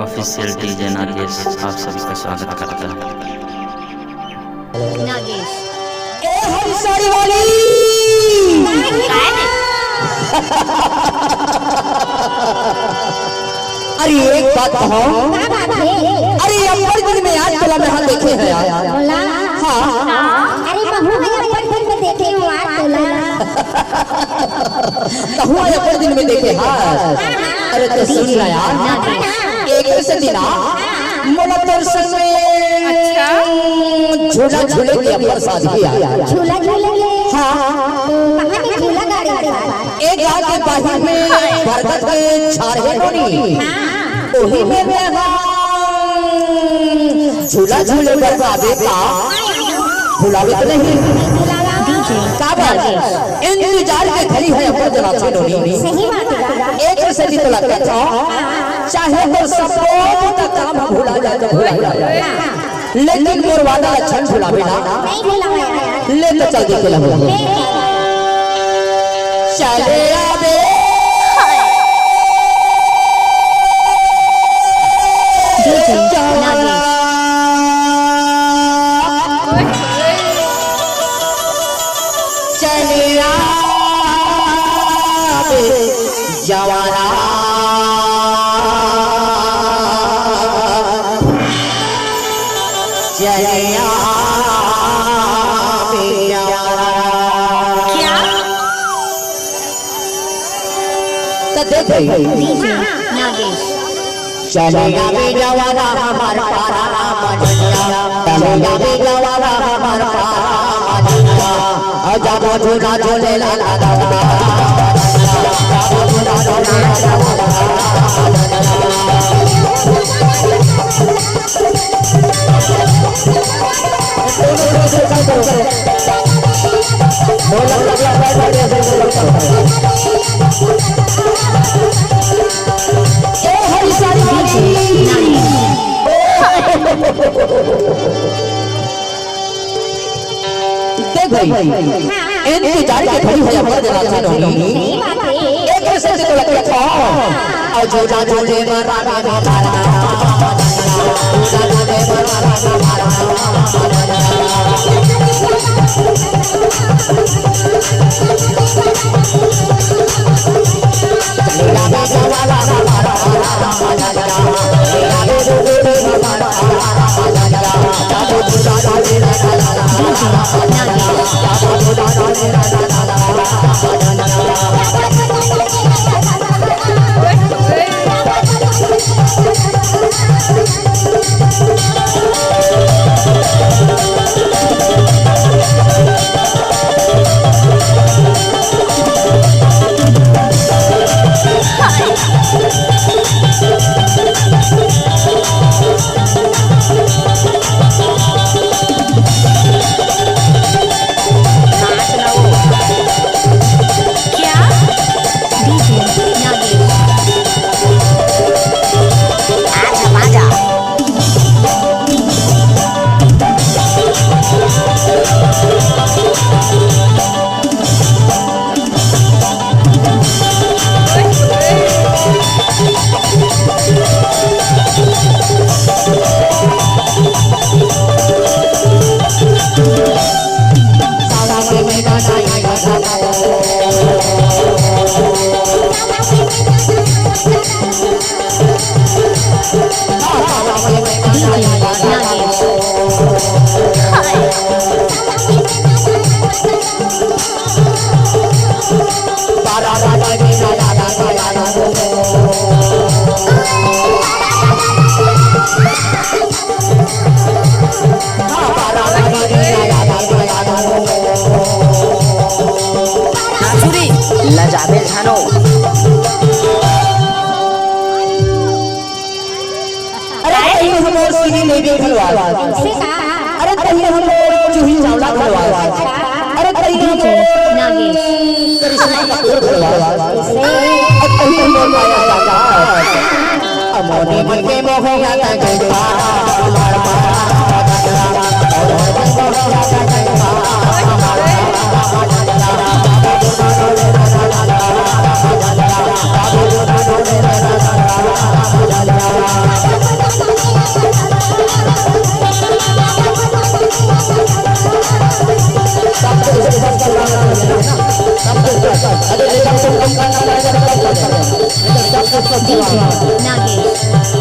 Official DJ Nagesh आप सभी का स्वागत करता है। नागेश ए हरी साड़ी वाली अरे एक बात कहो, अरे अपर दिन में आज तोला में हम देखे हैं यार। हाँ अरे बहू मैं अपर दिन में देखे हूँ आज तोला। कहूँ आज अपर दिन में देखे हाँ। अरे तो सुन रहा यार, एक से दिना मोला तोर संग में झूला झूले की अपर शादी आया। झूला झूलेंगे हाँ कहाँ में झूला गाड़ी एक गाँव के बाहर में बरगद के झाड़े नोनी ओही में झूला झूले बरसाबे का बुलावे तो नहीं काबर इंतजार के खड़ी है अपर जनाची नोनी। सही बात है एक से भी तो लगता था चाहे तो सब का काम भूला जाए तो भूला जाए, लेकिन मोर वादा अच्छा भुलावे ना नहीं भुलाया ले तो चल देखे लगे चले आवे चले आवे जवाना चले नागेश चलेगा भी जवाना हमार पारा मजनिया, चलेगा भी जवाना हमार पारा मजनिया, जब झूला झूले ला ला ला ला, जब झूला झूले ला ला ला इंतजार के खड़ी है अपर जनाची नोनी। एक से तो लगता था और झूला झूले मारा मारा मारा झूला झूले मारा मारा लजाबे जानो अरे कहीं हम और सीधी नहीं भी खलवा, अरे कहीं हम और चूही चावला खलवा, अरे कहीं हम नागेश कृष्णा का और खलवा, कहीं हम और माया चाचा अमोनी मन के मोहया का गंगा हमारा नागेश नागे